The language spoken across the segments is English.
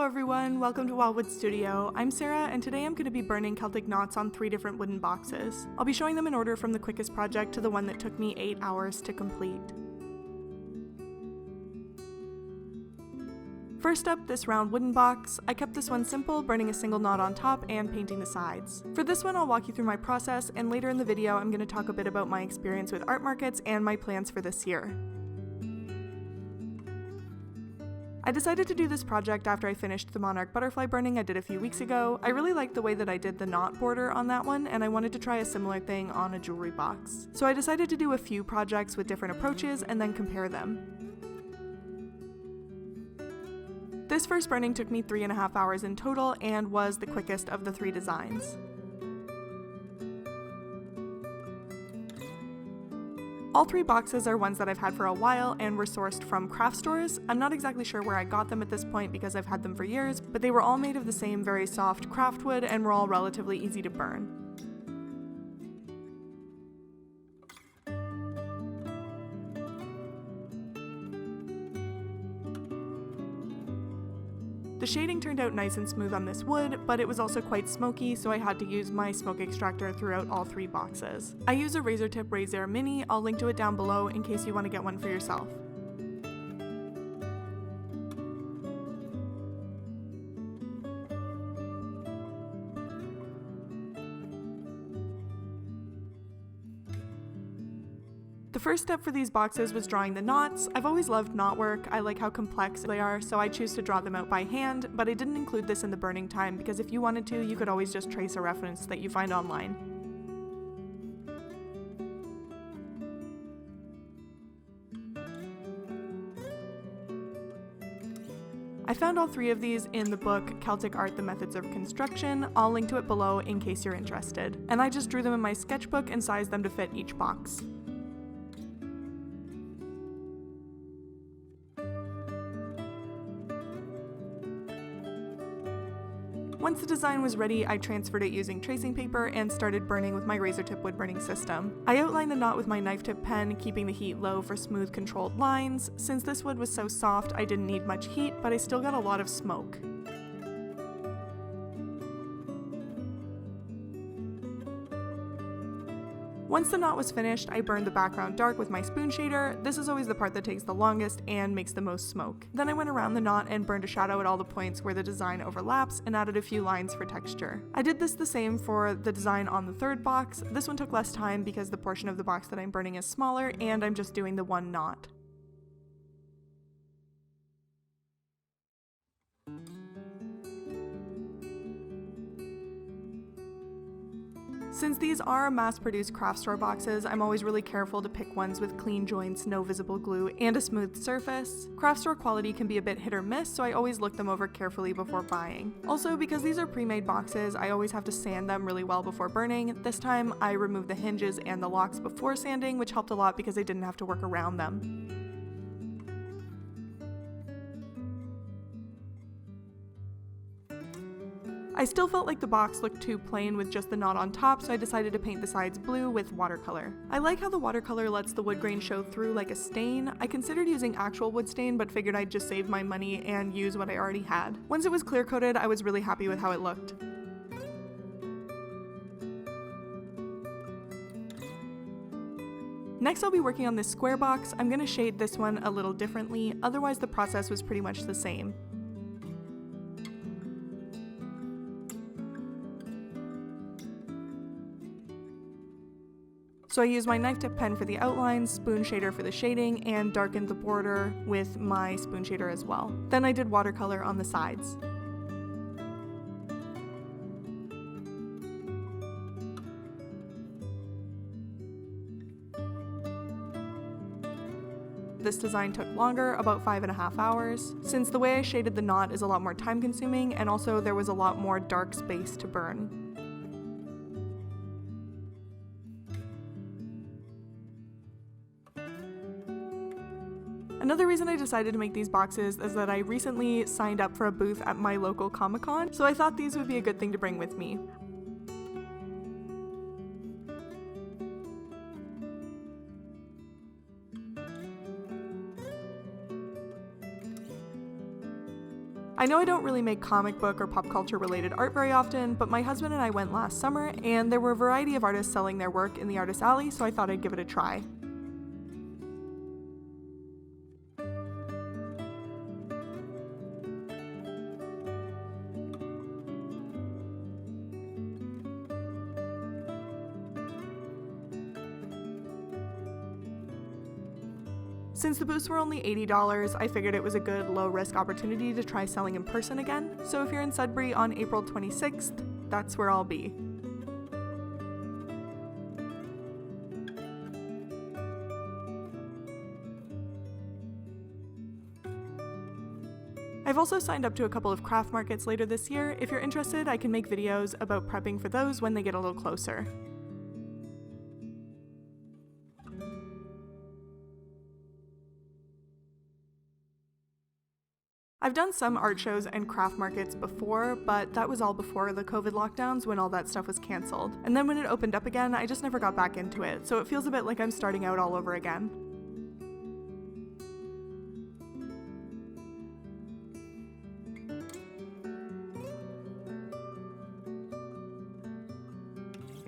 everyone, welcome to Wildwood Studio. I'm Sarah, and today I'm going to be burning Celtic knots on 3 different wooden boxes. I'll be showing them in order from the quickest project to the one that took me 8 hours to complete. First up, this round wooden box. I kept this one simple, burning a single knot on top and painting the sides. For this one, I'll walk you through my process, and later in the video I'm going to talk a bit about my experience with art markets and my plans for this year. I decided to do this project after I finished the monarch butterfly burning I did a few weeks ago. I really liked the way that I did the knot border on that one, and I wanted to try a similar thing on a jewelry box. So I decided to do a few projects with different approaches and then compare them. This first burning took me 3.5 hours in total and was the quickest of the 3 designs. All 3 boxes are ones that I've had for a while and were sourced from craft stores. I'm not exactly sure where I got them at this point because I've had them for years, but they were all made of the same very soft craft wood and were all relatively easy to burn. The shading turned out nice and smooth on this wood, but it was also quite smoky, so I had to use my smoke extractor throughout all 3 boxes. I use a razor tip Razor Mini. I'll link to it down below in case you want to get one for yourself. The first step for these boxes was drawing the knots. I've always loved knot work. I like how complex they are, so I choose to draw them out by hand, but I didn't include this in the burning time because if you wanted to, you could always just trace a reference that you find online. I found all 3 of these in the book Celtic Art: The Methods of Construction. I'll link to it below in case you're interested. And I just drew them in my sketchbook and sized them to fit each box. Once the design was ready, I transferred it using tracing paper and started burning with my razor tip wood burning system. I outlined the knot with my knife tip pen, keeping the heat low for smooth, controlled lines. Since this wood was so soft, I didn't need much heat, but I still got a lot of smoke. Once the knot was finished, I burned the background dark with my spoon shader. This is always the part that takes the longest and makes the most smoke. Then I went around the knot and burned a shadow at all the points where the design overlaps and added a few lines for texture. I did this the same for the design on the 3rd box. This one took less time because the portion of the box that I'm burning is smaller and I'm just doing the one knot. Since these are mass-produced craft store boxes, I'm always really careful to pick ones with clean joints, no visible glue, and a smooth surface. Craft store quality can be a bit hit or miss, so I always look them over carefully before buying. Also, because these are pre-made boxes, I always have to sand them really well before burning. This time, I removed the hinges and the locks before sanding, which helped a lot because I didn't have to work around them. I still felt like the box looked too plain with just the knot on top, so I decided to paint the sides blue with watercolor. I like how the watercolor lets the wood grain show through like a stain. I considered using actual wood stain, but figured I'd just save my money and use what I already had. Once it was clear coated, I was really happy with how it looked. Next, I'll be working on this square box. I'm going to shade this one a little differently, otherwise the process was pretty much the same. So I used my knife tip pen for the outlines, spoon shader for the shading, and darkened the border with my spoon shader as well. Then I did watercolor on the sides. This design took longer, about 5.5 hours, since the way I shaded the knot is a lot more time consuming, and also there was a lot more dark space to burn. Another reason I decided to make these boxes is that I recently signed up for a booth at my local Comic-Con, so I thought these would be a good thing to bring with me. I know I don't really make comic book or pop culture related art very often, but my husband and I went last summer, and there were a variety of artists selling their work in the artist alley, so I thought I'd give it a try. Since the booths were only $80, I figured it was a good low-risk opportunity to try selling in person again, so if you're in Sudbury on April 26th, that's where I'll be. I've also signed up to a couple of craft markets later this year. If you're interested, I can make videos about prepping for those when they get a little closer. I've done some art shows and craft markets before, but that was all before the COVID lockdowns when all that stuff was canceled. And then when it opened up again, I just never got back into it, so it feels a bit like I'm starting out all over again.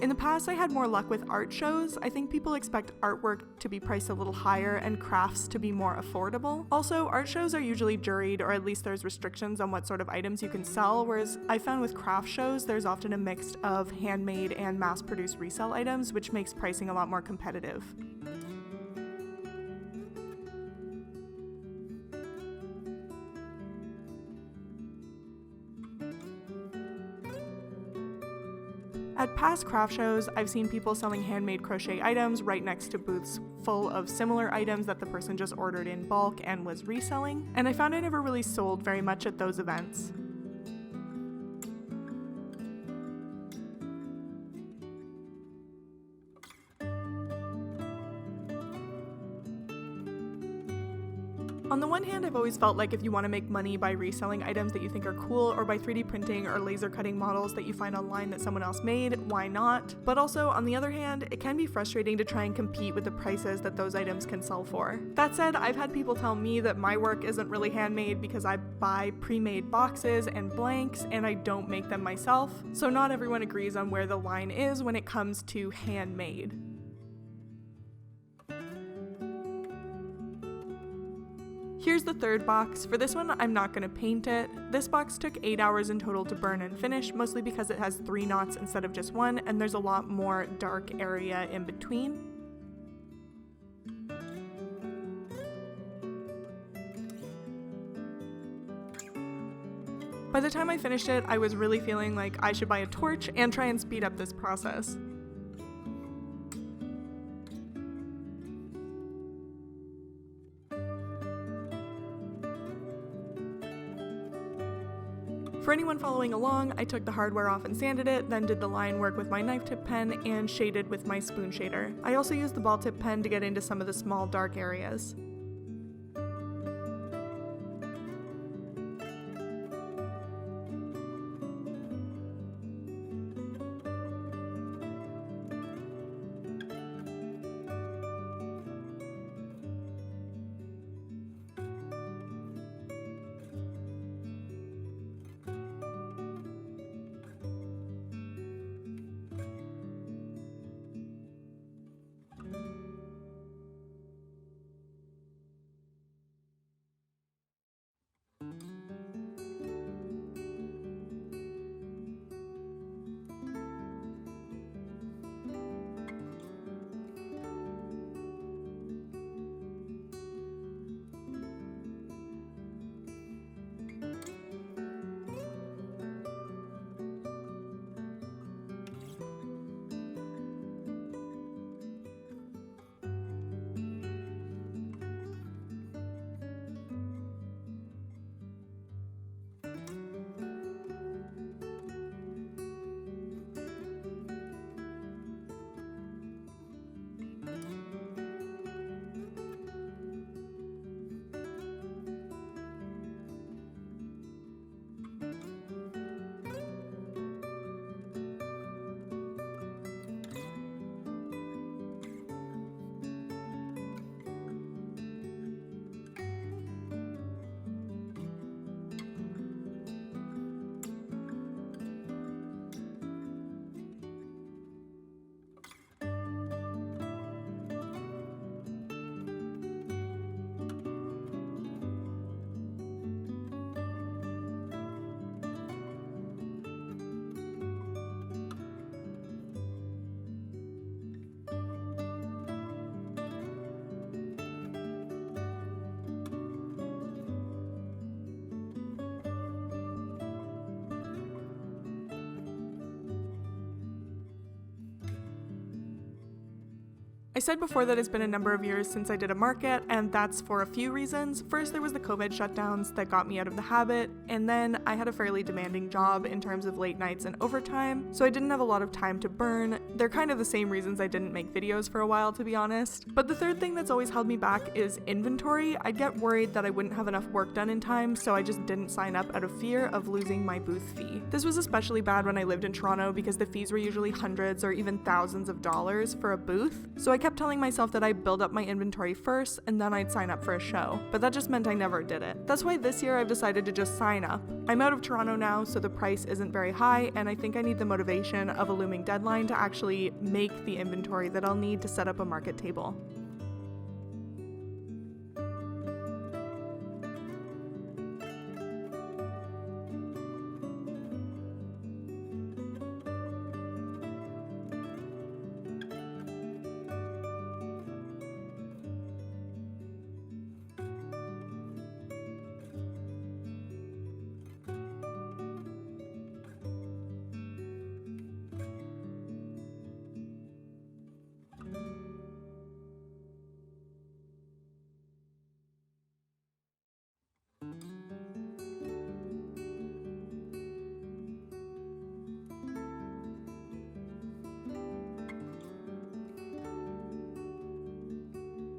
In the past, I had more luck with art shows. I think people expect artwork to be priced a little higher and crafts to be more affordable. Also, art shows are usually juried, or at least there's restrictions on what sort of items you can sell, whereas I found with craft shows, there's often a mix of handmade and mass-produced resale items, which makes pricing a lot more competitive. At past craft shows, I've seen people selling handmade crochet items right next to booths full of similar items that the person just ordered in bulk and was reselling, and I found I never really sold very much at those events. On the one hand, I've always felt like if you want to make money by reselling items that you think are cool, or by 3D printing or laser cutting models that you find online that someone else made, why not? But also, on the other hand, it can be frustrating to try and compete with the prices that those items can sell for. That said, I've had people tell me that my work isn't really handmade because I buy pre-made boxes and blanks and I don't make them myself, so not everyone agrees on where the line is when it comes to handmade. Here's the third box. For this one, I'm not going to paint it. This box took 8 hours in total to burn and finish, mostly because it has 3 knots instead of just 1, and there's a lot more dark area in between. By the time I finished it, I was really feeling like I should buy a torch and try and speed up this process. For anyone following along, I took the hardware off and sanded it, then did the line work with my knife tip pen and shaded with my spoon shader. I also used the ball tip pen to get into some of the small dark areas. said before that it's been a number of years since I did a market, and that's for a few reasons. First, there was the COVID shutdowns that got me out of the habit, and then I had a fairly demanding job in terms of late nights and overtime, so I didn't have a lot of time to burn. They're kind of the same reasons I didn't make videos for a while, to be honest. But the third thing that's always held me back is inventory. I'd get worried that I wouldn't have enough work done in time, so I just didn't sign up out of fear of losing my booth fee. This was especially bad when I lived in Toronto because the fees were usually hundreds or even thousands of dollars for a booth, so I kept telling myself that I'd build up my inventory first and then I'd sign up for a show, but that just meant I never did it. That's why this year I've decided to just sign up. I'm out of Toronto now, so the price isn't very high, and I think I need the motivation of a looming deadline to actually make the inventory that I'll need to set up a market table.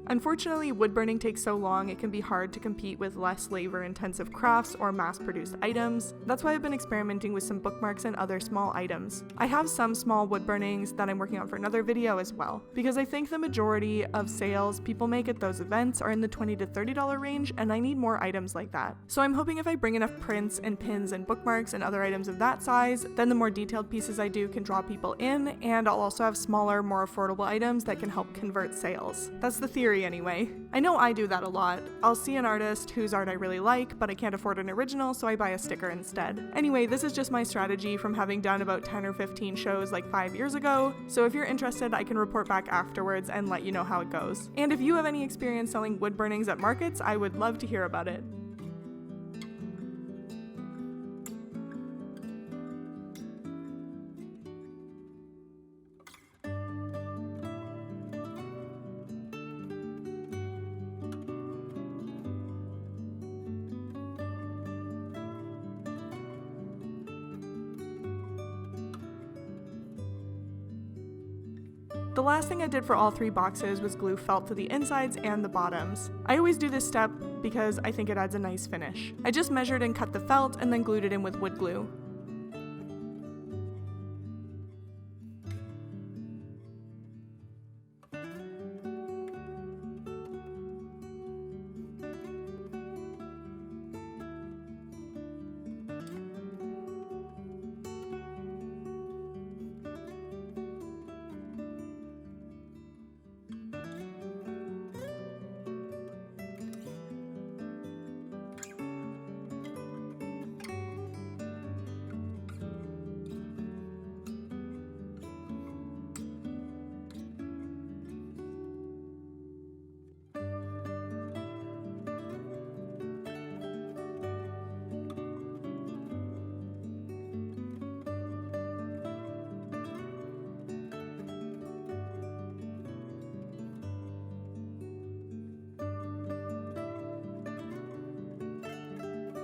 Unfortunately, woodburning takes so long it can be hard to compete with less labor-intensive crafts or mass-produced items. That's why I've been experimenting with some bookmarks and other small items. I have some small woodburnings that I'm working on for another video as well, because I think the majority of sales people make at those events are in the $20 to $30 range, and I need more items like that. So I'm hoping if I bring enough prints and pins and bookmarks and other items of that size, then the more detailed pieces I do can draw people in, and I'll also have smaller, more affordable items that can help convert sales. That's the theory anyway. I know I do that a lot. I'll see an artist whose art I really like, but I can't afford an original, so I buy a sticker instead. Anyway, this is just my strategy from having done about 10 or 15 shows like 5 years ago, so if you're interested, I can report back afterwards and let you know how it goes. And if you have any experience selling wood burnings at markets, I would love to hear about it. The last thing I did for all 3 boxes was glue felt to the insides and the bottoms. I always do this step because I think it adds a nice finish. I just measured and cut the felt and then glued it in with wood glue.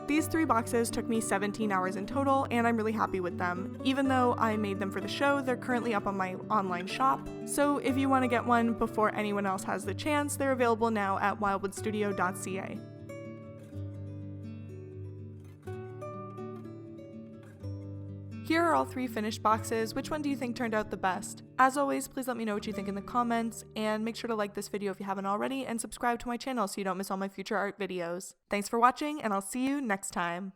These 3 boxes took me 17 hours in total, and I'm really happy with them. Even though I made them for the show, they're currently up on my online shop, so if you want to get one before anyone else has the chance, they're available now at wildwoodstudio.ca. Here are all 3 finished boxes. Which one do you think turned out the best? As always, please let me know what you think in the comments, and make sure to like this video if you haven't already, and subscribe to my channel so you don't miss all my future art videos. Thanks for watching, and I'll see you next time.